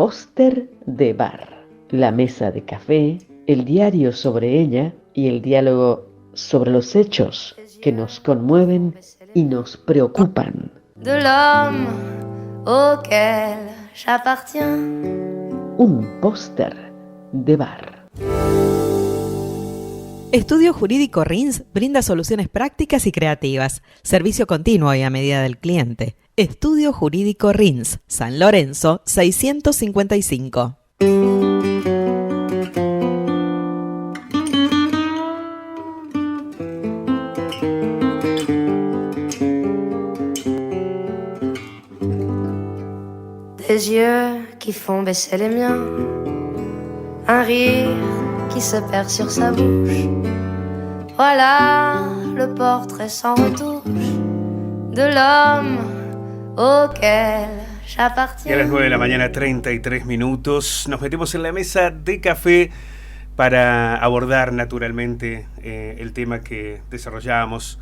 póster de bar, la mesa de café, el diario sobre ella y el diálogo sobre los hechos que nos conmueven y nos preocupan. De l'homme auquel j'appartiens. Un póster de bar. Estudio Jurídico RINS brinda soluciones prácticas y creativas, servicio continuo y a medida del cliente. Estudio Jurídico RINS, San Lorenzo 655. Des yeux qui font baisser les miens, un rire qui se perd sur sa bouche. Voilà le portrait sans retouche de l'homme auquel j'appartiens. Y a las 9 de la mañana, 33 minutos, nos metemos en la mesa de café para abordar naturalmente el tema que desarrollábamos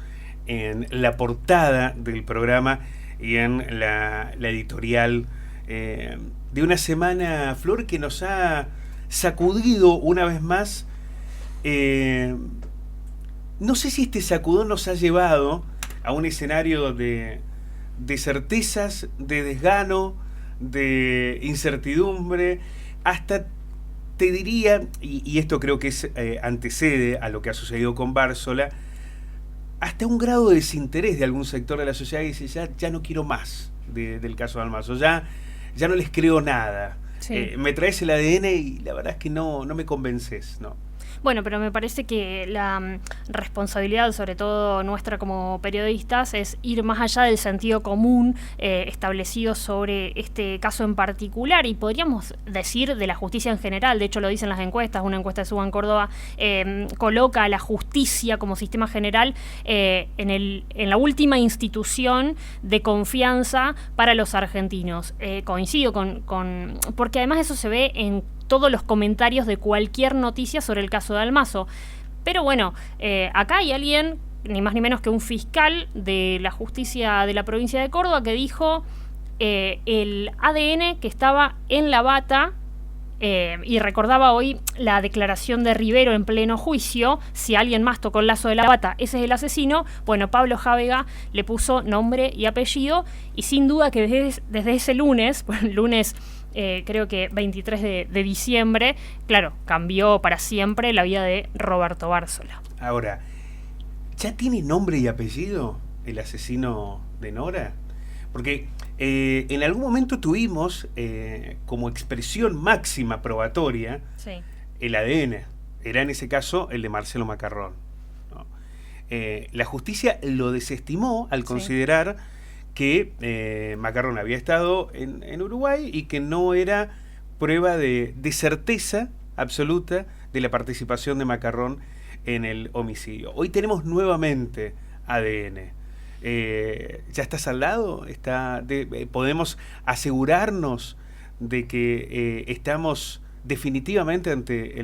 en la portada del programa y en la editorial de una semana, Flor, que nos ha sacudido una vez más. No sé si este sacudón nos ha llevado a un escenario de certezas, de desgano, de incertidumbre, hasta te diría, y esto creo que es antecede a lo que ha sucedido con Bársola, hasta un grado de desinterés de algún sector de la sociedad que dice, ya no quiero más del caso Dalmaso, ya no les creo nada. Sí. Me traes el ADN y la verdad es que no me convences, ¿no? Bueno, pero me parece que la responsabilidad, sobre todo nuestra como periodistas, es ir más allá del sentido común establecido sobre este caso en particular, y podríamos decir de la justicia en general. De hecho lo dicen las encuestas, una encuesta de Suban Córdoba coloca a la justicia como sistema general en la última institución de confianza para los argentinos. Coincido porque además eso se ve en todos los comentarios de cualquier noticia sobre el caso de Dalmaso. Pero bueno, acá hay alguien, ni más ni menos que un fiscal de la justicia de la provincia de Córdoba, que dijo el ADN que estaba en la bata, y recordaba hoy la declaración de Rivero en pleno juicio: si alguien más tocó el lazo de la bata, ese es el asesino. Bueno, Pablo Jávega le puso nombre y apellido, y sin duda que desde ese lunes, creo que 23 de diciembre, claro, cambió para siempre la vida de Roberto Bársola. Ahora, ¿ya tiene nombre y apellido el asesino de Nora? Porque en algún momento tuvimos como expresión máxima probatoria, sí, el ADN. Era en ese caso el de Marcelo Macarrón, ¿no? La justicia lo desestimó al considerar que Macarrón había estado en Uruguay y que no era prueba de certeza absoluta de la participación de Macarrón en el homicidio. Hoy tenemos nuevamente ADN. ¿Ya está saldado? ¿Podemos asegurarnos de que estamos definitivamente ante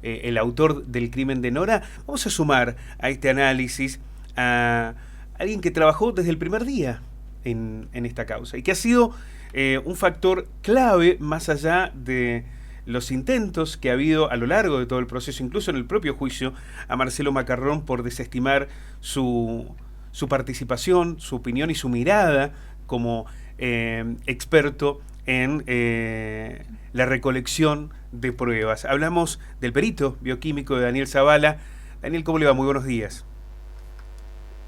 el autor del crimen de Nora? Vamos a sumar a este análisis a alguien que trabajó desde el primer día en esta causa y que ha sido un factor clave más allá de los intentos que ha habido a lo largo de todo el proceso, incluso en el propio juicio, a Marcelo Macarrón por desestimar su participación, su opinión y su mirada como experto en la recolección de pruebas. Hablamos del perito bioquímico de Daniel Zavala. Daniel, ¿cómo le va? Muy buenos días.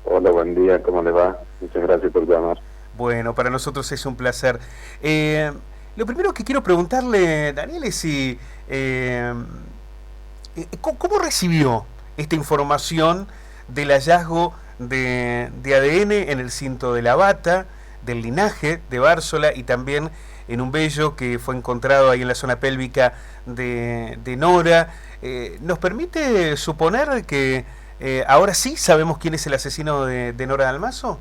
Hola, buen día, ¿cómo le va? Muchas gracias por llamar. Bueno, para nosotros es un placer. Lo primero que quiero preguntarle, Daniel, es si ¿cómo recibió esta información del hallazgo de ADN en el cinto de la bata, del linaje de Bársola y también en un vello que fue encontrado ahí en la zona pélvica de Nora? ¿Nos permite suponer que ahora sí sabemos quién es el asesino de Nora Dalmaso?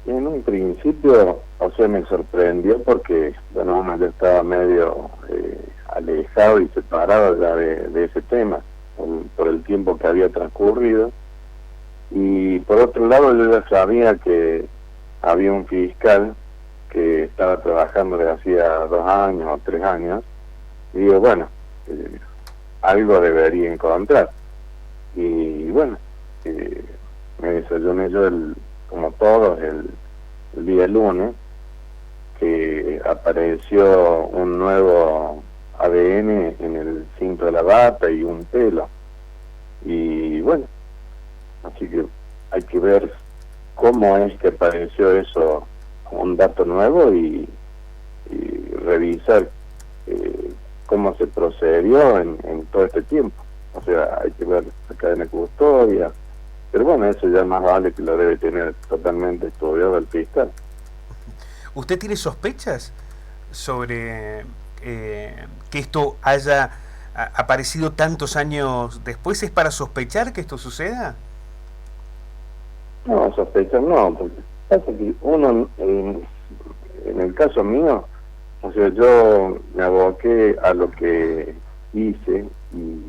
En un principio, me sorprendió porque, bueno, uno ya estaba medio alejado y separado ya de ese tema, por el tiempo que había transcurrido. Y por otro lado, yo ya sabía que había un fiscal que estaba trabajando desde hacía 2 años o 3 años, y digo, bueno, algo debería encontrar. Y bueno, me desayuné yo, como todos, el día lunes, que apareció un nuevo ADN en el cinto de la bata y un pelo. Y bueno, así que hay que ver cómo es que apareció eso, un dato nuevo, y revisar cómo se procedió en todo este tiempo. O sea, hay que ver la cadena de custodia, pero bueno, eso ya más vale que lo debe tener totalmente estudiado el fiscal. ¿Usted tiene sospechas sobre que esto haya aparecido tantos años después? ¿Es para sospechar que esto suceda? No, sospechar no, porque pasa que uno, en el caso mío, o sea, yo me aboqué a lo que hice y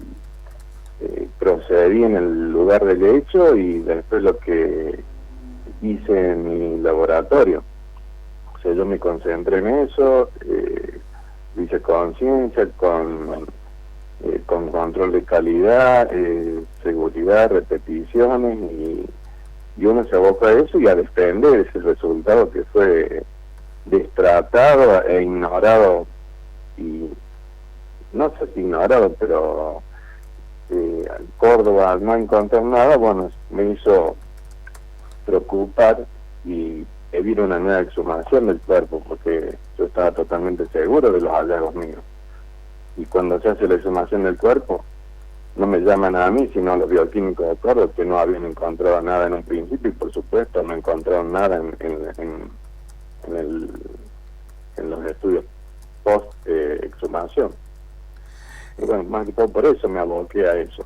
procedí en el lugar del hecho, y después lo que hice en mi laboratorio. O sea, yo me concentré en eso, hice conciencia con control de calidad, seguridad, repeticiones, y uno se aboca a eso y a defender ese resultado que fue destratado e ignorado, y no sé si ignorado, pero Córdoba, al no encontrar nada, bueno, me hizo preocupar y pedir una nueva exhumación del cuerpo, porque yo estaba totalmente seguro de los hallazgos míos. Y cuando se hace la exhumación del cuerpo, no me llaman a mí, sino a los bioquímicos de Córdoba, que no habían encontrado nada en un principio, y por supuesto no encontraron nada en los estudios post exhumación. Y bueno, más que todo por eso me aboqué a eso.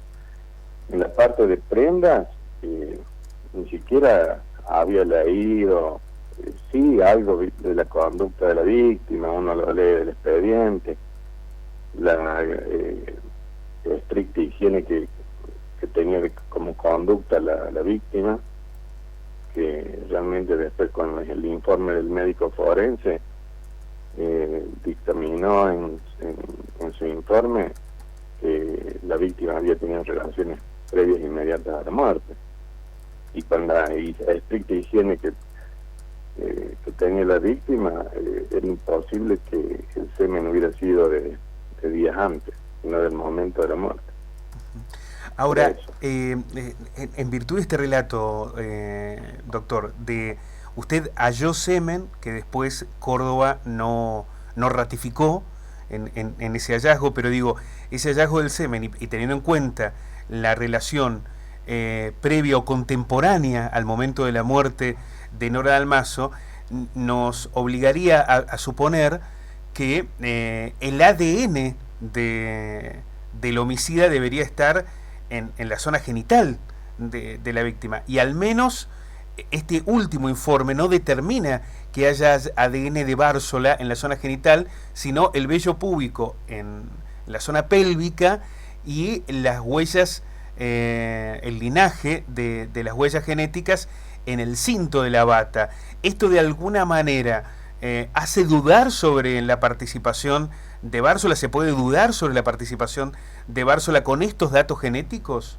En la parte de prendas, ni siquiera había leído, sí, algo de la conducta de la víctima, uno lo lee del expediente, la estricta higiene que tenía como conducta la víctima, que realmente después con el informe del médico forense dictaminó en su informe que la víctima había tenido relaciones previas inmediatas a la muerte, y con la estricta higiene que tenía la víctima, era imposible que el semen hubiera sido de días antes, sino del momento de la muerte. Ahora, en virtud de este relato, doctor, de usted halló semen que después Córdoba no ratificó en ese hallazgo, pero digo, ese hallazgo del semen, y teniendo en cuenta la relación previa o contemporánea al momento de la muerte de Nora Dalmazo, nos obligaría a suponer que el ADN del homicida debería estar en la zona genital de la víctima, y al menos este último informe no determina que haya ADN de Bársola en la zona genital, sino el vello púbico en la zona pélvica y las huellas, el linaje de las huellas genéticas en el cinto de la bata. Esto de alguna manera hace dudar sobre la participación de Bársola. ¿Se puede dudar sobre la participación de Bársola con estos datos genéticos?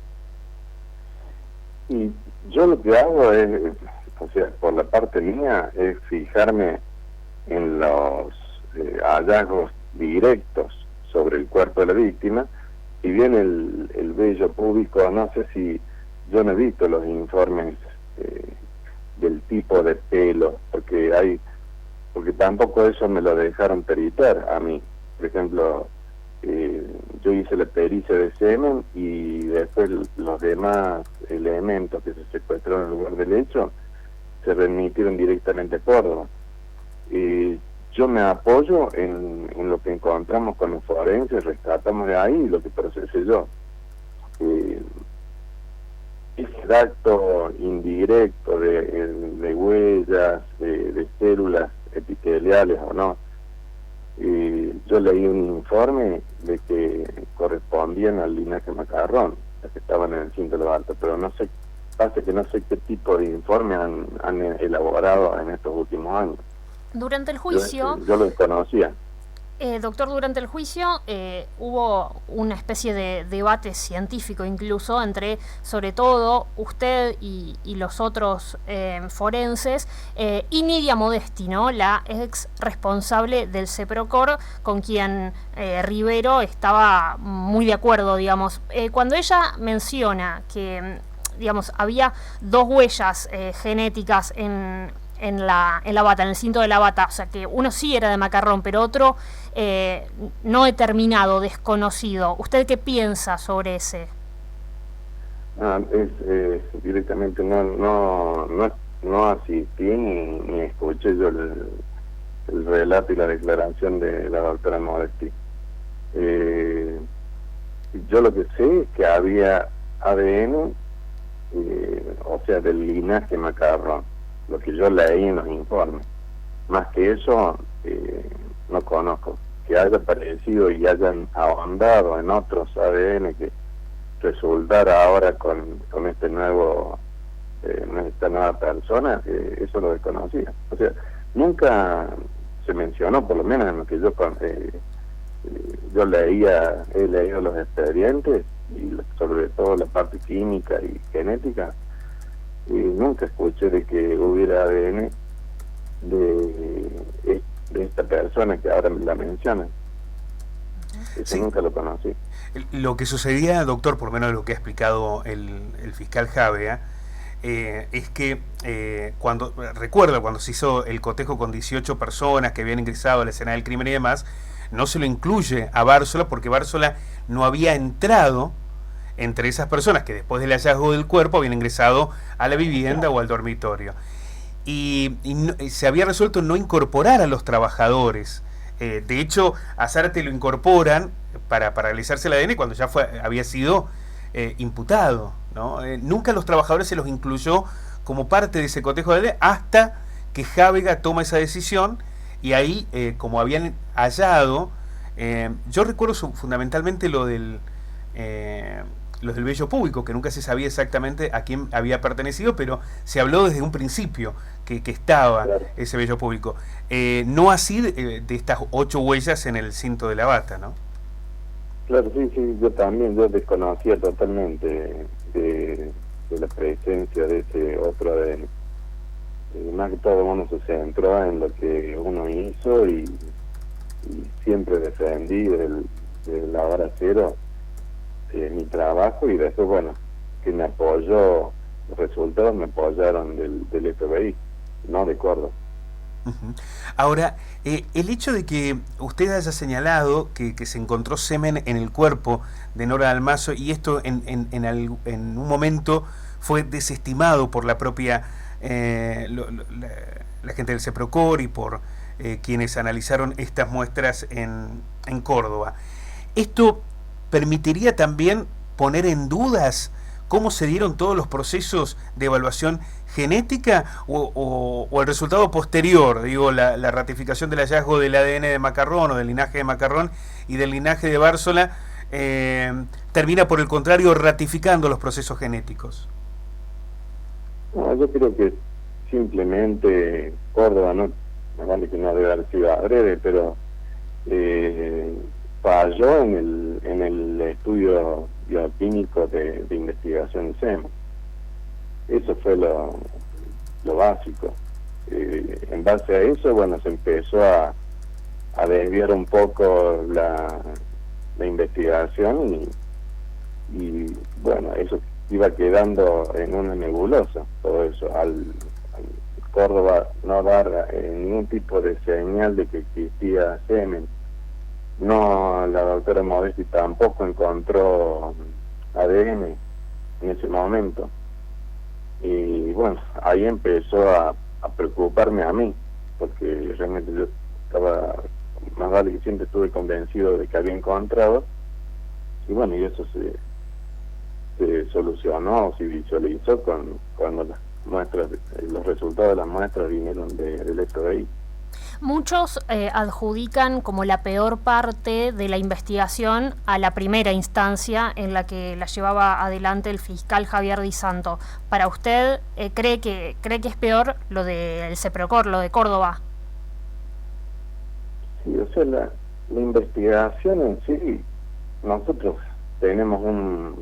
Y yo lo que hago es, o sea, por la parte mía, es fijarme en los hallazgos directos sobre el cuerpo de la víctima. Si bien el vello púbico, no sé si, yo no he visto los informes del tipo de pelo, porque tampoco eso me lo dejaron peritar a mí. Por ejemplo, yo hice la pericia de semen, y después los demás elementos que se secuestraron en el lugar del hecho se remitieron directamente a Córdoba. Yo me apoyo en lo que encontramos con los forenses, rescatamos de ahí lo que procesé yo. Ese dato indirecto de huellas, de células epiteliales o no, yo leí un informe de que correspondían al linaje macarrón, las que estaban en el cinto de la bata, pero no sé, pasa que no sé qué tipo de informe han elaborado en estos últimos años. Durante el juicio... Yo lo desconocía. Doctor, durante el juicio hubo una especie de debate científico incluso entre, sobre todo, usted y los otros forenses, y Nidia Modesti, ¿no?, la ex responsable del CEPROCOR, con quien Rivero estaba muy de acuerdo, digamos. Cuando ella menciona que, digamos, había 2 huellas genéticas en la bata, en el cinto de la bata, o sea que uno sí era de Macarrón, pero otro no determinado, desconocido. ¿Usted qué piensa sobre ese? Directamente no asistí ni escuché yo el relato y la declaración de la doctora Modesti. Yo lo que sé es que había ADN, o sea, del linaje Macarrón, lo que yo leí en los informes. Más que eso, no conozco. Que haya aparecido y hayan ahondado en otros ADN que resultara ahora con este nuevo, esta nueva persona, eso lo desconocía. O sea, nunca se mencionó, por lo menos en lo que yo he leído los expedientes, y sobre todo la parte química y genética, y nunca escuché de que hubiera ADN de esta persona que ahora me la mencionan. Eso sí. Nunca lo conocí. Lo que sucedía, doctor, por lo menos lo que ha explicado el fiscal Javea, es que recuerda cuando se hizo el cotejo con 18 personas que habían ingresado a la escena del crimen y demás, no se lo incluye a Bársola porque Bársola no había entrado entre esas personas que después del hallazgo del cuerpo habían ingresado a la vivienda o al dormitorio. Y se había resuelto no incorporar a los trabajadores. De hecho, a Zárate lo incorporan para realizarse el ADN cuando ya había sido imputado, ¿no? Nunca a los trabajadores se los incluyó como parte de ese cotejo de ADN hasta que Javega toma esa decisión, y ahí, como habían hallado, yo recuerdo fundamentalmente los del vello público, que nunca se sabía exactamente a quién había pertenecido, pero se habló desde un principio que estaba, claro, ese vello público. No así de estas 8 huellas en el cinto de la bata, ¿no? Claro, sí, yo desconocía totalmente de la presencia de ese otro ADN. Más que todo uno se centró en lo que uno hizo y siempre defendí desde la hora cero mi trabajo, y después, bueno, que me apoyó, los resultados me apoyaron del FBI, no de Córdoba. Uh-huh. Ahora, el hecho de que usted haya señalado que se encontró semen en el cuerpo de Nora Dalmazo, y esto en un momento fue desestimado por la propia la gente del CEPROCOR y por quienes analizaron estas muestras en Córdoba, ¿esto permitiría también poner en dudas cómo se dieron todos los procesos de evaluación genética o el resultado posterior, digo, la ratificación del hallazgo del ADN de Macarrón o del linaje de Macarrón y del linaje de Bársola termina por el contrario ratificando los procesos genéticos? No, yo creo que simplemente Córdoba, no vale que no debe haber sido adrede, pero falló en el estudio bioquímico de investigación SEM. Eso fue lo básico. En base a eso, bueno, se empezó a desviar un poco la investigación y bueno, eso iba quedando en una nebulosa, todo eso, al Córdoba no dar ningún tipo de señal de que existía semen. No, la doctora Modesti tampoco encontró ADN en ese momento. Y bueno, ahí empezó a preocuparme a mí, porque realmente yo estaba, más vale que siempre estuve convencido de que había encontrado, y bueno, y eso se solucionó, se visualizó cuando las muestras, los resultados de las muestras vinieron del FBI. Muchos adjudican como la peor parte de la investigación a la primera instancia en la que la llevaba adelante el fiscal Javier Di Santo. ¿Para usted cree que es peor lo del CEPROCOR, lo de Córdoba? Sí, o sea, la investigación en sí, nosotros teníamos, no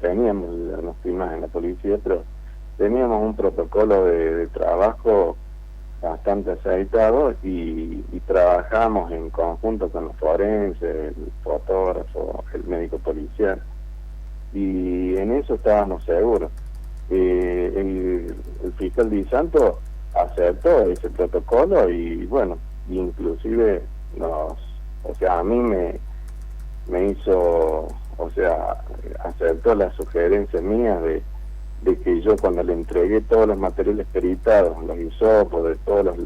estoy más en la policía, pero teníamos un protocolo de trabajo bastante aceitado y trabajamos en conjunto con los forenses, el fotógrafo, el médico policial, y en eso estábamos seguros. El fiscal Di Santo aceptó ese protocolo y bueno, inclusive a mí me hizo, aceptó las sugerencias mías de que yo, cuando le entregué todos los materiales peritados, los hisopos de todos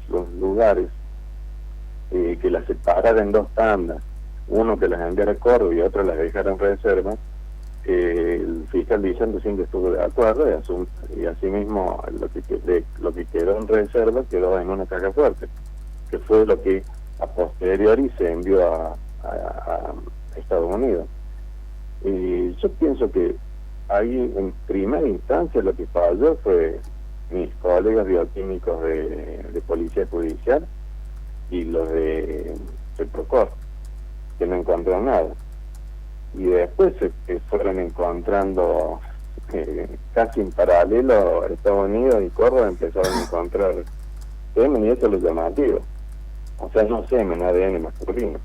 los lugares, que las separara en 2 tandas, uno que las enviara a Córdoba y otro las dejara en reserva. El fiscal Di Santo siempre estuvo de acuerdo y asimismo lo que quedó en reserva quedó en una caja fuerte, que fue lo que a posteriori se envió a Estados Unidos. Y yo pienso que ahí en primera instancia lo que falló fue mis colegas bioquímicos de Policía Judicial y los de Procor, que no encontraron nada. Y después se fueron encontrando casi en paralelo Estados Unidos y Córdoba empezaron a encontrar semen, y eso es lo llamativo. O sea, no semen, ADN masculino,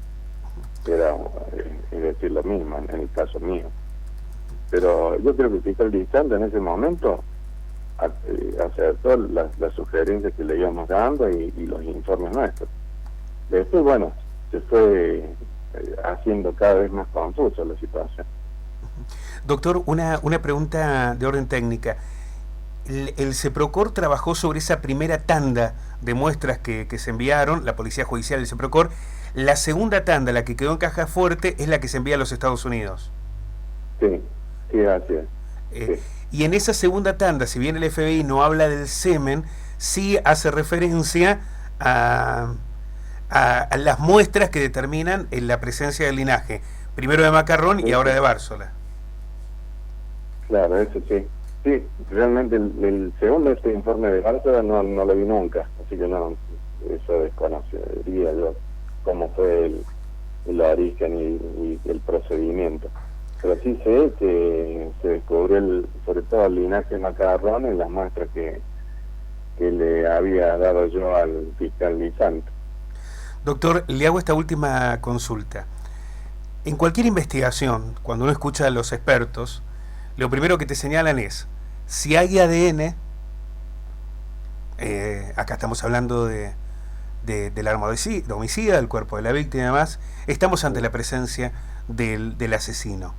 era, es decir, lo mismo en el caso mío. Pero yo creo que el fiscal Di Santo en ese momento acertó las sugerencias que le íbamos dando y los informes nuestros. Después, bueno, se fue haciendo cada vez más confusa la situación. Doctor, una pregunta de orden técnica. El CEPROCOR trabajó sobre esa primera tanda de muestras que se enviaron, la Policía Judicial del CEPROCOR. La segunda tanda, la que quedó en caja fuerte, es la que se envía a los Estados Unidos. Sí, así es. Sí. Y en esa segunda tanda, si bien el FBI no habla del semen, sí hace referencia a las muestras que determinan la presencia del linaje, primero de Macarrón y ahora de Bársola. Claro, eso sí. Sí, realmente el segundo informe de Bársola no lo vi nunca, así que no, eso desconocería yo cómo fue el origen y el procedimiento. Pero sí sé que se descubrió sobre todo el linaje de Macarrón en las muestras que le había dado yo al fiscal Di Santo. Doctor, le hago esta última consulta. En cualquier investigación, cuando uno escucha a los expertos, lo primero que te señalan es, si hay ADN, acá estamos hablando del arma homicida, del cuerpo de la víctima y demás, estamos ante la presencia del asesino.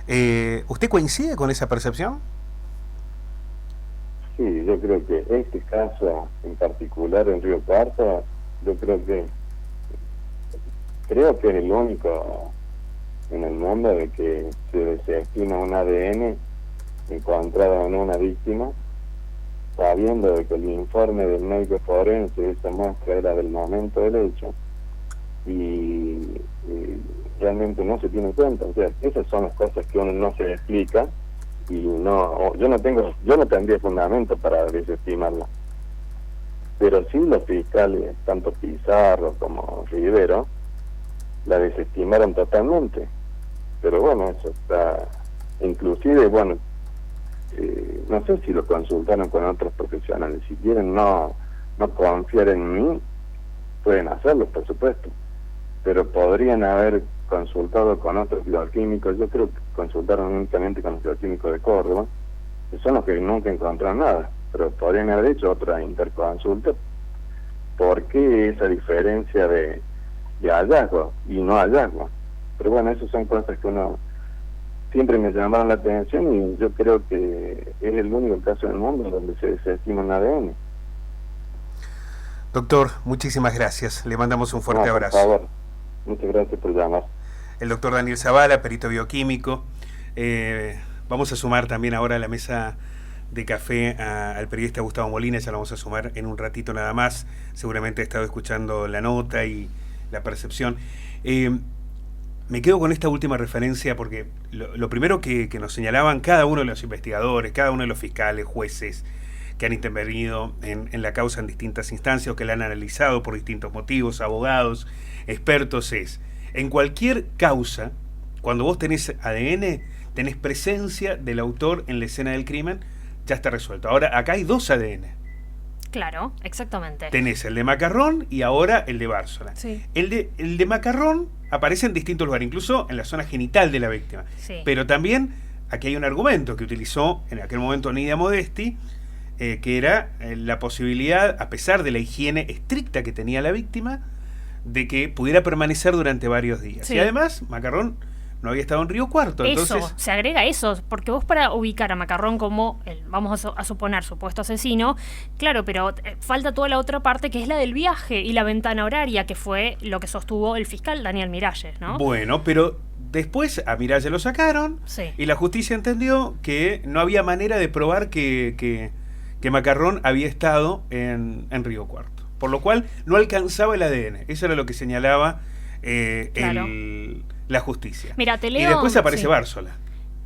¿Usted coincide con esa percepción? Sí, yo creo que este caso en particular en Río Cuarto, yo creo que es el único en el mundo de que se desestima un ADN encontrado en una víctima, sabiendo de que el informe del médico forense, esa muestra era del momento del hecho, y realmente no se tiene en cuenta. O sea, esas son las cosas que uno no se explica, y yo no tendría fundamento para desestimarla. Pero sí los fiscales, tanto Pizarro como Rivero, la desestimaron totalmente. Pero bueno, eso está, inclusive, bueno, no sé si lo consultaron con otros profesionales. Si quieren no confiar en mí, pueden hacerlo, por supuesto, pero podrían haber consultado con otros bioquímicos. Yo creo que consultaron únicamente con los bioquímicos de Córdoba, que son los que nunca encontraron nada, pero podrían haber hecho otra interconsulta. ¿Por qué esa diferencia de hallazgo y no hallazgo? Pero bueno, esas son cosas que uno siempre me llamaron la atención, y yo creo que es el único caso en el mundo donde se desestima un ADN. Doctor, muchísimas gracias. Le mandamos un fuerte abrazo. Por favor, muchas gracias por llamar. El doctor Daniel Zavala, perito bioquímico. Vamos a sumar también ahora a la mesa de café al periodista Gustavo Molina. Ya lo vamos a sumar en un ratito nada más. Seguramente ha estado escuchando la nota y la percepción. Me quedo con esta última referencia porque lo primero que nos señalaban cada uno de los investigadores, cada uno de los fiscales, jueces, que han intervenido en la causa en distintas instancias o que la han analizado por distintos motivos, abogados, expertos, es, en cualquier causa, cuando vos tenés ADN, tenés presencia del autor en la escena del crimen, ya está resuelto. Ahora, acá hay 2 ADN. Claro, exactamente. Tenés el de Macarrón y ahora el de Bársola. Sí. El de Macarrón aparece en distintos lugares, incluso en la zona genital de la víctima. Sí. Pero también, aquí hay un argumento que utilizó en aquel momento Nidia Modesti, que era la posibilidad, a pesar de la higiene estricta que tenía la víctima, de que pudiera permanecer durante varios días. Sí. Y además, Macarrón no había estado en Río Cuarto. Entonces, eso, se agrega eso, porque vos para ubicar a Macarrón como, vamos a suponer, supuesto asesino, claro, pero falta toda la otra parte que es la del viaje y la ventana horaria, que fue lo que sostuvo el fiscal Daniel Miralles, ¿no? Bueno, pero después a Miralles lo sacaron, sí, y la justicia entendió que no había manera de probar que Macarrón había estado en Río Cuarto, por lo cual no alcanzaba el ADN. Eso era lo que señalaba claro, la justicia. Mira, te leo, y después aparece sí, Bársola.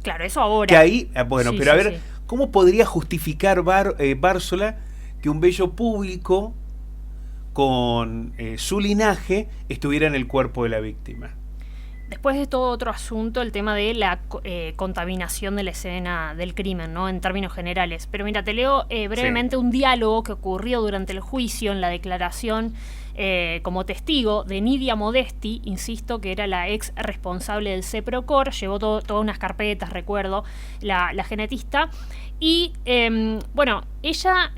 Claro, eso ahora. Que ahí, bueno, sí, pero sí, a ver, sí, ¿cómo podría justificar Bársola que un bello público con su linaje estuviera en el cuerpo de la víctima? Después de todo otro asunto, el tema de la contaminación de la escena del crimen, ¿no? En términos generales. Pero mira, te leo brevemente un diálogo que ocurrió durante el juicio en la declaración como testigo de Nidia Modesti, insisto, que era la ex responsable del CEPROCOR, llevó todas unas carpetas, recuerdo, la genetista. Y bueno, ella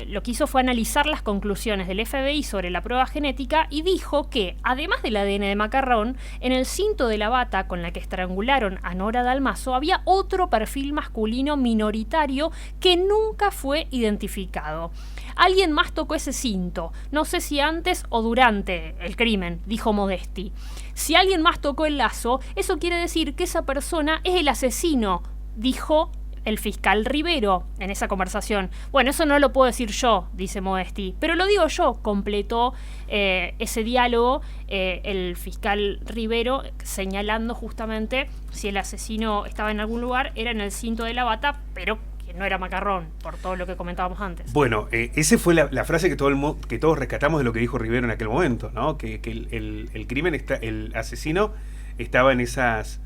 lo que hizo fue analizar las conclusiones del FBI sobre la prueba genética y dijo que, además del ADN de Macarrón, en el cinto de la bata con la que estrangularon a Nora Dalmazo había otro perfil masculino minoritario que nunca fue identificado. Alguien más tocó ese cinto, no sé si antes o durante el crimen, dijo Modesti. Si alguien más tocó el lazo, eso quiere decir que esa persona es el asesino, dijo el fiscal Rivero en esa conversación. Bueno, eso no lo puedo decir yo, dice Modesti, pero lo digo yo, completó ese diálogo el fiscal Rivero, señalando justamente si el asesino estaba en algún lugar, era en el cinto de la bata, pero que no era Macarrón, por todo lo que comentábamos antes. Bueno, esa fue la frase que todos rescatamos de lo que dijo Rivero en aquel momento, ¿no? Que el crimen, el asesino estaba en esas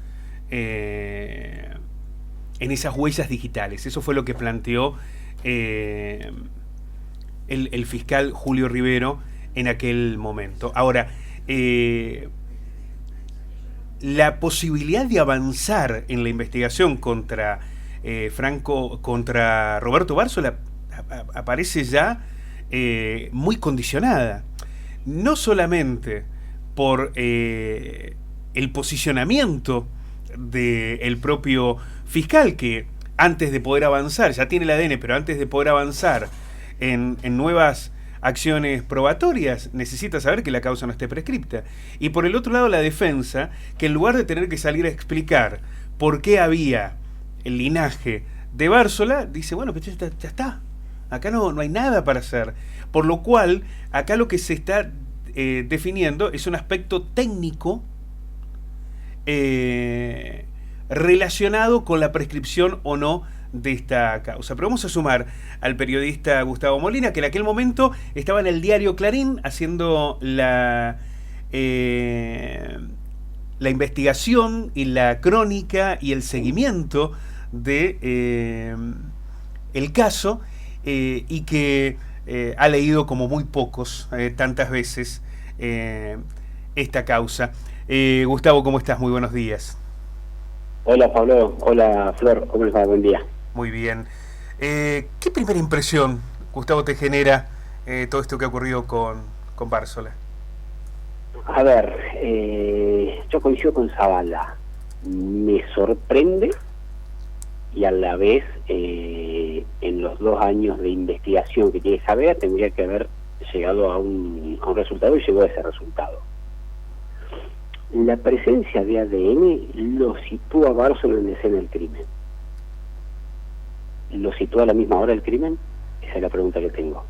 huellas digitales. Eso fue lo que planteó el fiscal Julio Rivero en aquel momento. Ahora, la posibilidad de avanzar en la investigación contra Roberto Bársola aparece ya muy condicionada, no solamente por el posicionamiento del propio fiscal, que antes de poder avanzar, ya tiene el ADN, pero antes de poder avanzar en nuevas acciones probatorias, necesita saber que la causa no esté prescripta. Y por el otro lado, la defensa, que en lugar de tener que salir a explicar por qué había el linaje de Bársola, dice, bueno, pues ya está. Acá no hay nada para hacer. Por lo cual, acá lo que se está definiendo es un aspecto técnico relacionado con la prescripción o no de esta causa. Pero vamos a sumar al periodista Gustavo Molina, que en aquel momento estaba en el diario Clarín haciendo la investigación y la crónica y el seguimiento de el caso, y que ha leído como muy pocos tantas veces esta causa. Gustavo, ¿cómo estás? Muy buenos días. Hola Pablo, hola Flor, ¿cómo les va? Buen día. Muy bien. ¿Qué primera impresión, Gustavo, te genera todo esto que ha ocurrido con Bársola? A ver, yo coincido con Zavala. Me sorprende y a la vez en los 2 años de investigación que tiene Javier tendría que haber llegado a un resultado, y llegó a ese resultado. La presencia de ADN lo sitúa a Bársola en la escena del crimen. ¿Lo sitúa a la misma hora del crimen? Esa es la pregunta que tengo.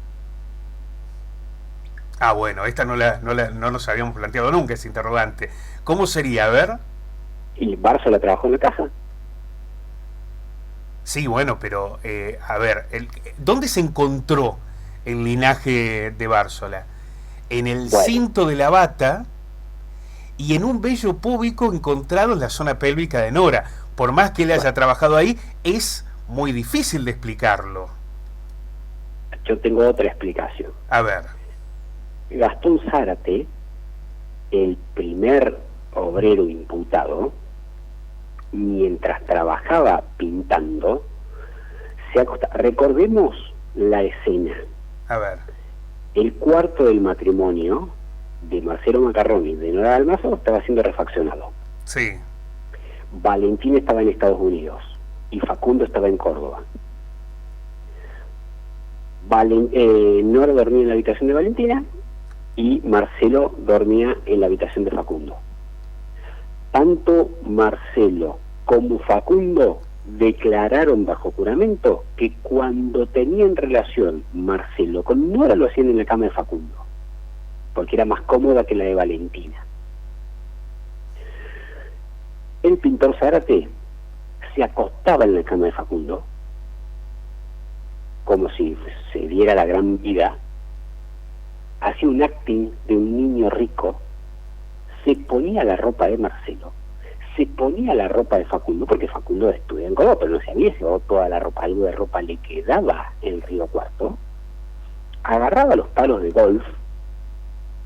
Ah, bueno, esta no nos habíamos planteado nunca, ese interrogante. ¿Cómo sería? A ver. ¿Y Bársola trabajó en la casa? Sí, bueno, pero a ver, ¿dónde se encontró el linaje de Bársola? En el Bueno, cinto de la bata y en un vello púbico encontrado en la zona pélvica de Nora. Por más que él haya trabajado ahí, es muy difícil de explicarlo. yo tengo otra explicación. A ver, Gastón Zárate, el primer obrero imputado, mientras trabajaba pintando, se acostaba. Recordemos la escena. a ver. El cuarto del matrimonio de Marcelo Macarroni y de Nora Dalmazo estaba siendo refaccionado. Sí, Valentín estaba en Estados Unidos y Facundo estaba en Córdoba. Nora dormía en la habitación de Valentina y Marcelo dormía en la habitación de Facundo. Tanto Marcelo como Facundo declararon bajo juramento que cuando tenían relación Marcelo con Nora lo hacían en la cama de Facundo, porque era más cómoda que la de Valentina. El pintor Zárate se acostaba en la cama de Facundo, como si se diera la gran vida, hacía un acting de un niño rico, se ponía la ropa de Marcelo, se ponía la ropa de Facundo, porque Facundo estudiaba en Córdoba, pero no se había llevado toda la ropa, algo de ropa le quedaba en Río Cuarto, agarraba los palos de golf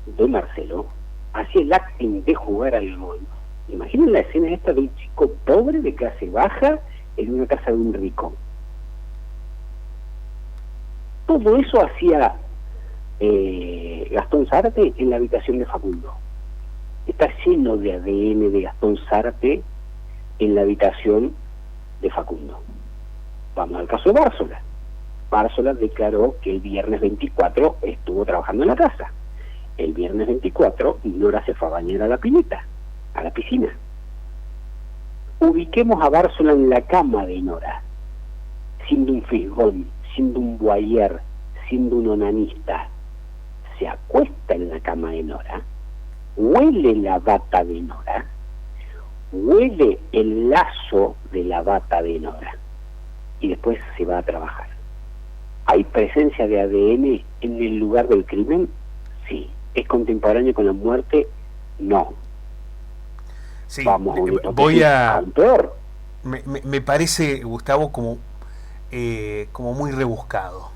de Marcelo, hacía el acting de jugar al golf. Imaginen la escena esta de un chico pobre de clase baja en una casa de un rico. Todo eso hacía Gastón Zárate en la habitación de Facundo. Está lleno de ADN de Gastón Zárate en la habitación de Facundo. Vamos al caso de Bársola. Bársola declaró que el viernes 24 estuvo trabajando en la casa. El viernes 24 Nora se fue a bañar a la pileta, a la piscina. Ubiquemos a Bársola en la cama de Nora, siendo un fisgón, siendo un voyeur, siendo un onanista. Se acuesta en la cama de Nora, huele la bata de Nora, huele el lazo de la bata de Nora y después se va a trabajar. ¿Hay presencia de ADN en el lugar del crimen? Sí. ¿Es contemporáneo con la muerte? No. Sí, Vamos a una hipótesis voy a... aún peor. Me parece, Gustavo, como muy rebuscado.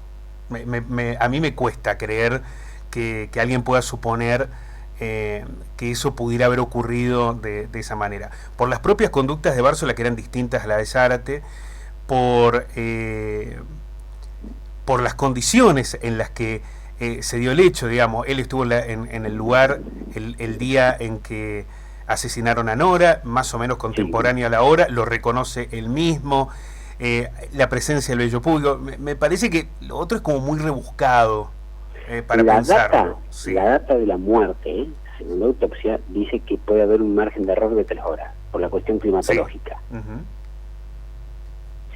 A mí me cuesta creer que alguien pueda suponer que eso pudiera haber ocurrido de esa manera. Por las propias conductas de Bársola, que eran distintas a las de Zárate, por las condiciones en las que se dio el hecho, digamos. Él estuvo en el lugar el día en que asesinaron a Nora, más o menos contemporáneo a la hora, lo reconoce él mismo, la presencia del vello público. Me parece que lo otro es como muy rebuscado para pensarlo. La data de la muerte, según la autopsia, dice que puede haber un margen de error de 3 horas, por la cuestión climatológica. Sí. Uh-huh.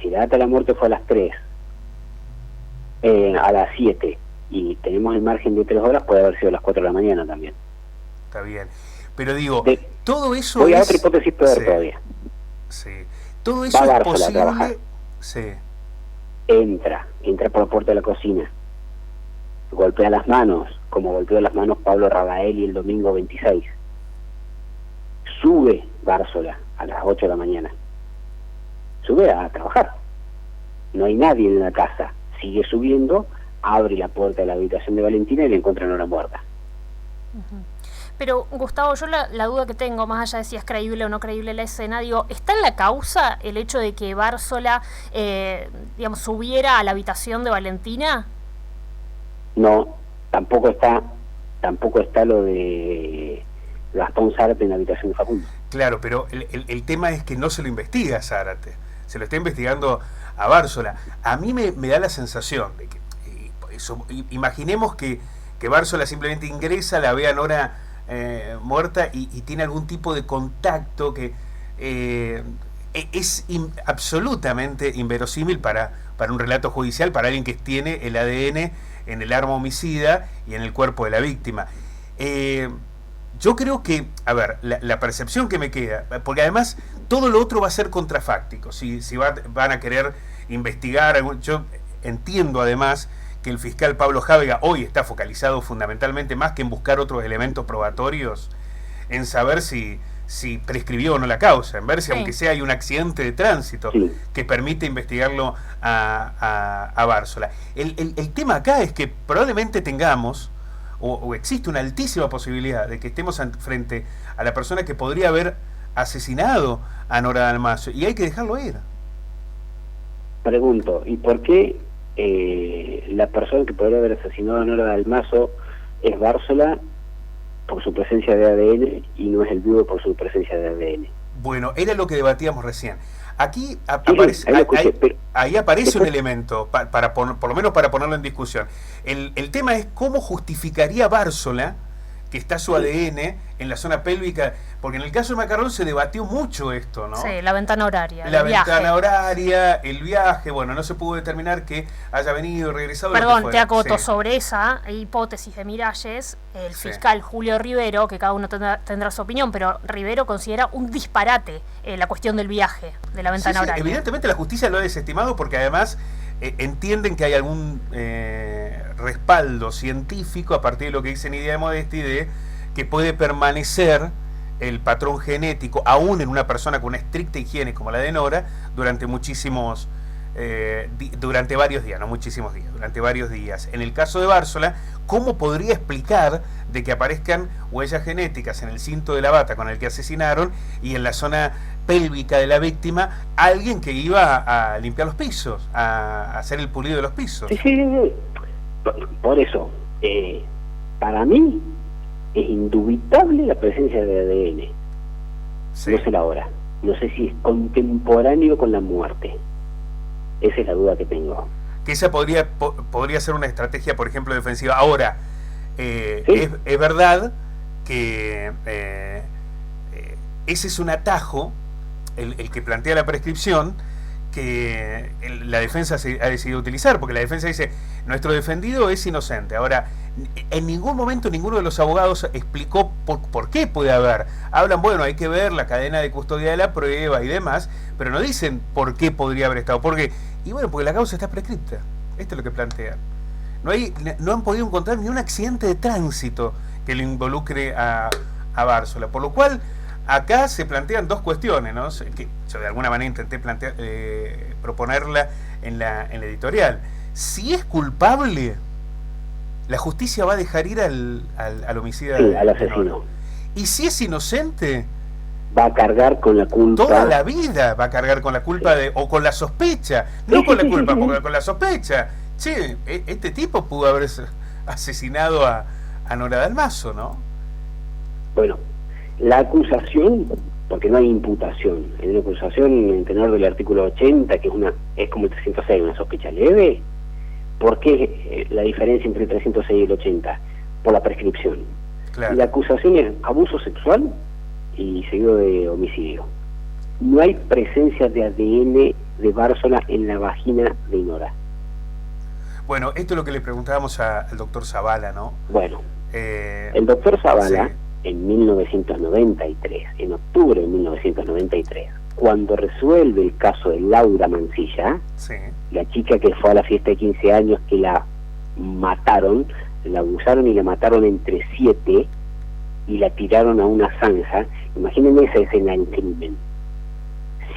Si la data de la muerte fue a las 3, a las 7, y tenemos el margen de 3 horas, puede haber sido a las 4 de la mañana también. Está bien. Pero digo, todo eso voy a otra hipótesis peor todavía. Sí. Todo eso es posible. Sí. Entra por la puerta de la cocina, golpea las manos, como golpeó las manos Pablo Radaeli el domingo 26. Sube Bársola a las 8 de la mañana. Sube a trabajar. No hay nadie en la casa. Sigue subiendo, abre la puerta de la habitación de Valentina y le encuentra a Nora muerta. Uh-huh. Pero, Gustavo, yo la duda que tengo, más allá de si es creíble o no creíble la escena, digo, ¿está en la causa el hecho de que Bársola, subiera a la habitación de Valentina? No, tampoco está lo de Gastón Zárate en la habitación de Facundo. Claro, pero el tema es que no se lo investiga a Zárate, se lo está investigando a Bársola. A mí me da la sensación de que, imaginemos que Bársola simplemente ingresa, la ve a Nora muerta y tiene algún tipo de contacto que es absolutamente inverosímil para un relato judicial, para alguien que tiene el ADN en el arma homicida y en el cuerpo de la víctima. Yo creo que, a ver, la percepción que me queda, porque además todo lo otro va a ser contrafáctico, si van a querer investigar. Yo entiendo además que el fiscal Pablo Jávega hoy está focalizado fundamentalmente más que en buscar otros elementos probatorios, en saber si prescribió o no la causa, en ver si aunque sea hay un accidente de tránsito que permite investigarlo a Bársola. El tema acá es que probablemente tengamos, o existe una altísima posibilidad de que estemos frente a la persona que podría haber asesinado a Nora Dalmacio, y hay que dejarlo ir. Pregunto, ¿y por qué la persona que podría haber asesinado a Nora Dalmacio es Bársola por su presencia de ADN y no es el viudo por su presencia de ADN? Bueno, era lo que debatíamos recién. Aquí ahí aparece un elemento, por lo menos para ponerlo en discusión. El tema es cómo justificaría Bársola que está su ADN en la zona pélvica, porque en el caso de Macarrón se debatió mucho esto, ¿no? Sí, la ventana horaria. La ventana horaria, el viaje, bueno, no se pudo determinar que haya venido y regresado. Perdón, te acoto sobre esa hipótesis de Miralles, el fiscal Julio Rivero, que cada uno tendrá su opinión, pero Rivero considera un disparate la cuestión del viaje, de la ventana horaria. Evidentemente la justicia lo ha desestimado porque además entienden que hay algún respaldo científico a partir de lo que dice Nidia de Modesti, de que puede permanecer el patrón genético aún en una persona con una estricta higiene como la de Nora durante durante varios días, no muchísimos días, durante varios días. En el caso de Bársola, ¿cómo podría explicar de que aparezcan huellas genéticas en el cinto de la bata con el que asesinaron y en la zona pélvica de la víctima alguien que iba a limpiar los pisos, a hacer el pulido de los pisos? Sí. Por eso, para mí es indubitable la presencia de ADN. Sí. No sé la hora, no sé si es contemporáneo con la muerte. Esa es la duda que tengo. Que esa podría ser una estrategia, por ejemplo, defensiva. Ahora, es verdad que ese es un atajo, el que plantea la prescripción, que la defensa ha decidido utilizar, porque la defensa dice, nuestro defendido es inocente. Ahora, en ningún momento ninguno de los abogados explicó por qué puede haber. Hablan, bueno, hay que ver la cadena de custodia de la prueba y demás, pero no dicen por qué podría haber estado. Porque la causa está prescripta. Esto es lo que plantean. No han podido encontrar ni un accidente de tránsito que lo involucre a Bársola, por lo cual acá se plantean dos cuestiones, ¿no? Que yo de alguna manera intenté proponerla en la editorial. Si es culpable, la justicia va a dejar ir al homicida, al asesino. Y si es inocente, va a cargar con la culpa. Toda la vida va a cargar con la culpa o con la sospecha. No con la culpa, porque con la sospecha. Che, este tipo pudo haber asesinado a Nora Dalmacio, ¿no? Bueno, la acusación, porque no hay imputación, en la acusación en tenor del artículo 80, que es como el 306, una sospecha leve. ¿Por qué la diferencia entre el 306 y el 80? Por la prescripción. Claro. La acusación es abuso sexual y seguido de homicidio. No hay presencia de ADN de Bársola en la vagina de Nora. Bueno, esto es lo que le preguntábamos al doctor Zavala, ¿no? Bueno, el doctor Zavala, en 1993, en octubre de 1993, cuando resuelve el caso de Laura Mancilla, la chica que fue a la fiesta de 15 años, que la mataron, la abusaron y la mataron entre 7 y la tiraron a una zanja. Imaginen esa escena del crimen.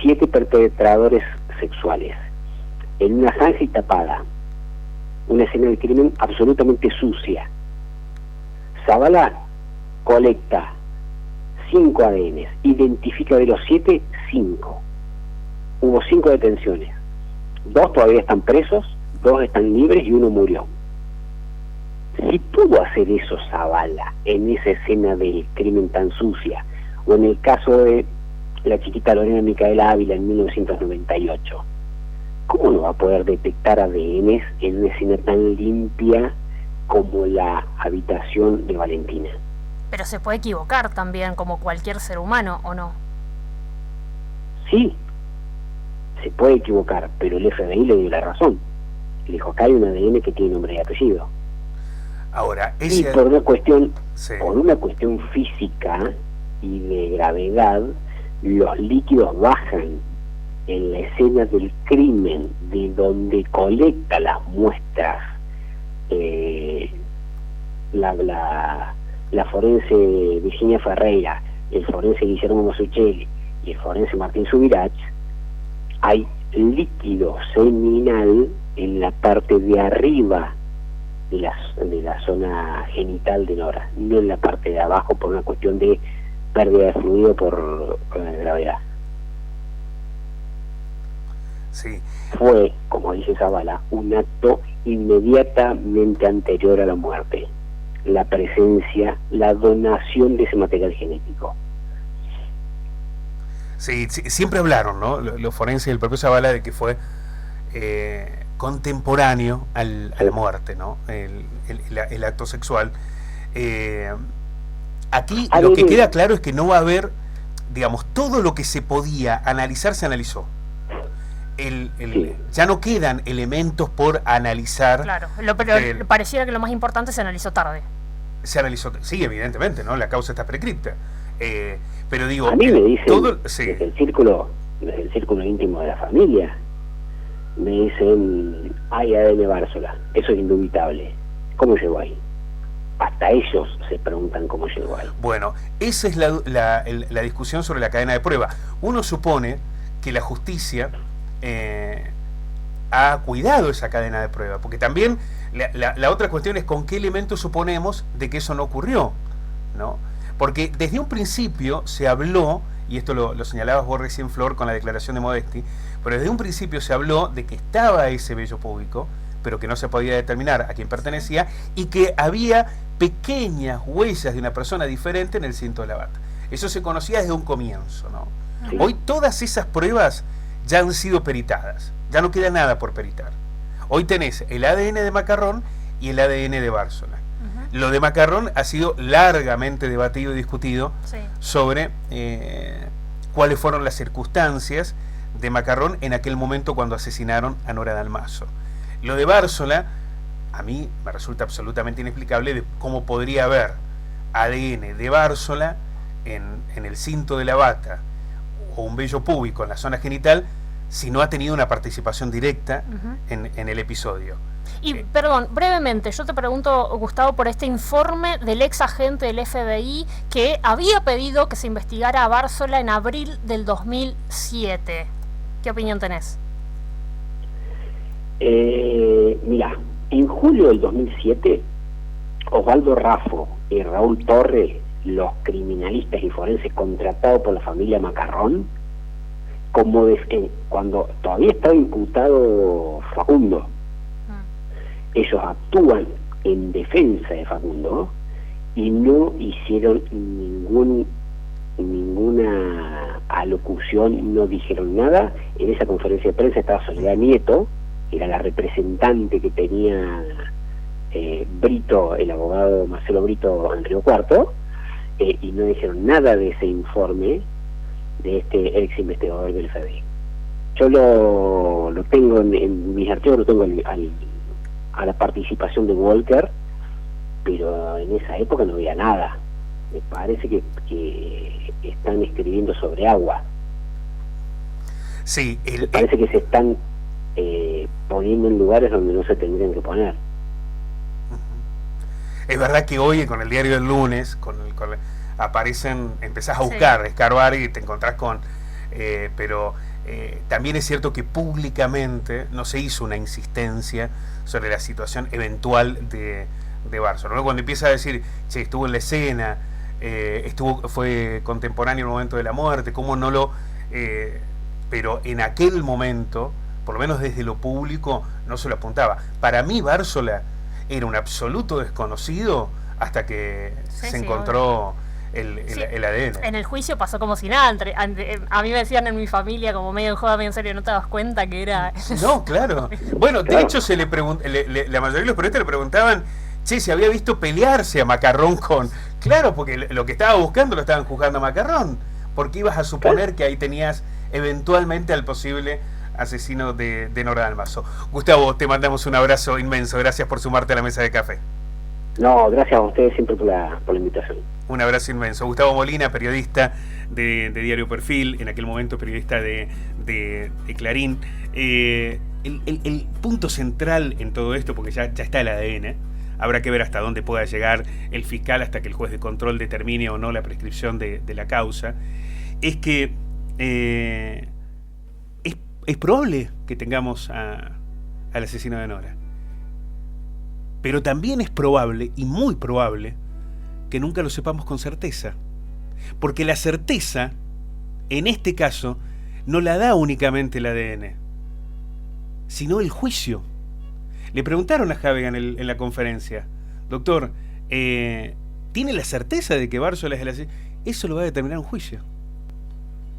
7 perpetradores sexuales en una zanja y tapada. Una escena del crimen absolutamente sucia. Zavala colecta 5 ADNs, identifica de los 7, 5. Hubo 5 detenciones. 2 todavía están presos, 2 están libres y 1 murió. Si pudo hacer eso Zavala en esa escena del crimen tan sucia, o en el caso de la chiquita Lorena Micaela Ávila en 1998, ¿cómo no va a poder detectar ADNs en una escena tan limpia como la habitación de Valentina? Pero se puede equivocar también, como cualquier ser humano, ¿o no? Sí, se puede equivocar, pero el FBI le dio la razón. Le dijo, acá hay un ADN que tiene nombre y apellido. Ahora, y por una cuestión física y de gravedad, los líquidos bajan en la escena del crimen, de donde colecta las muestras, la forense Virginia Ferreira, el forense Guillermo Masuccelli y el forense Martín Subirach, hay líquido seminal en la parte de arriba de la zona genital de Nora, no en la parte de abajo por una cuestión de pérdida de fluido por gravedad. Sí. Fue, como dice Zavala, un acto inmediatamente anterior a la muerte, la presencia, la donación de ese material genético. Sí, siempre hablaron, ¿no? Los forenses y el propio Zavala de que fue contemporáneo a la muerte, ¿no? El acto sexual. Aquí lo que queda claro es que no va a haber, digamos, todo lo que se podía analizar se analizó. Sí. Ya no quedan elementos por analizar. Claro, pero pareciera que lo más importante se analizó tarde. Se analizó, sí, evidentemente, ¿no? La causa está prescripta. Pero digo, a mí me dicen, sí, desde el círculo íntimo de la familia, me dicen, hay ADN Bársola, eso es indubitable. ¿Cómo llegó ahí? Hasta ellos se preguntan cómo llegó ahí. Bueno, esa es la discusión sobre la cadena de prueba. Uno supone que la justicia ha cuidado esa cadena de prueba, porque también la otra cuestión es con qué elementos suponemos de que eso no ocurrió, ¿no? Porque desde un principio se habló, y esto lo señalabas vos recién, Flor, con la declaración de Modesti, pero desde un principio se habló de que estaba ese vello púbico, pero que no se podía determinar a quién pertenecía, y que había pequeñas huellas de una persona diferente en el cinto de la bata. Eso se conocía desde un comienzo, ¿no? Sí. Hoy todas esas pruebas ya han sido peritadas, ya no queda nada por peritar. Hoy tenés el ADN de Macarrón y el ADN de Bársola. Lo de Macarrón ha sido largamente debatido y discutido, sí, sobre cuáles fueron las circunstancias de Macarrón en aquel momento cuando asesinaron a Nora Dalmazo. Lo de Bársola, a mí me resulta absolutamente inexplicable de cómo podría haber ADN de Bársola en el cinto de la bata o un vello púbico en la zona genital si no ha tenido una participación directa en el episodio. Y, perdón, brevemente, yo te pregunto, Gustavo, por este informe del ex agente del FBI que había pedido que se investigara a Bársola en abril del 2007. ¿Qué opinión tenés? Mira, en julio del 2007, Osvaldo Raffo y Raúl Torre, los criminalistas y forenses contratados por la familia Macarrón, cuando todavía estaba imputado Facundo, ellos actúan en defensa de Facundo y no hicieron ninguna alocución, no dijeron nada. En esa conferencia de prensa estaba Soledad Nieto, era la representante que tenía Brito, el abogado Marcelo Brito en Río Cuarto, y no dijeron nada de ese informe de este ex investigador del FBI. Yo lo tengo en mis archivos, lo tengo a la participación de Walker, pero en esa época no había nada. Me parece que están escribiendo sobre agua. Sí, me parece que se están poniendo en lugares donde no se tendrían que poner. Es verdad que hoy con el diario del lunes aparecen, empezás a buscar, escarbar y te encontrás con pero también es cierto que públicamente no se hizo una insistencia sobre la situación eventual de Bársola, ¿no? Cuando empieza a decir, che, estuvo en la escena, fue contemporáneo en el momento de la muerte, cómo no lo pero en aquel momento, por lo menos desde lo público, no se lo apuntaba. Para mí Bársola era un absoluto desconocido hasta que se encontró el ADN. En el juicio pasó como si nada. A mí me decían en mi familia, como medio en joda, medio en serio, ¿no te das cuenta que era...? No, claro. Bueno, de hecho se le la mayoría de los periodistas le preguntaban, che, si había visto pelearse a Macarrón con... Claro, porque lo que estaba buscando lo estaban juzgando a Macarrón. Porque ibas a suponer que ahí tenías eventualmente al posible asesino de Nora Dalmazo. Gustavo, te mandamos un abrazo inmenso. Gracias por sumarte a la mesa de café. No, gracias a ustedes siempre por la invitación. Un abrazo inmenso. Gustavo Molina, periodista de Diario Perfil, en aquel momento periodista de Clarín. El punto central en todo esto, porque ya está el ADN, habrá que ver hasta dónde pueda llegar el fiscal hasta que el juez de control determine o no la prescripción de la causa, es que es probable que tengamos al asesino de Nora. Pero también es probable, y muy probable, que nunca lo sepamos con certeza. Porque la certeza, en este caso, no la da únicamente el ADN, sino el juicio. Le preguntaron a Javegan en la conferencia, doctor, ¿tiene la certeza de que Bársola es el asesino? Eso lo va a determinar un juicio.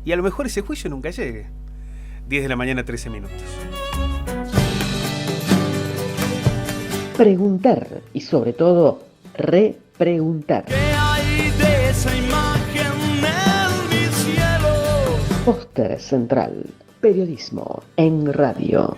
Y a lo mejor ese juicio nunca llegue. 10 de la mañana, 13 minutos. Preguntar y sobre todo repreguntar. ¿Qué hay de esa imagen en mi cielo? Póster Central. Periodismo en radio.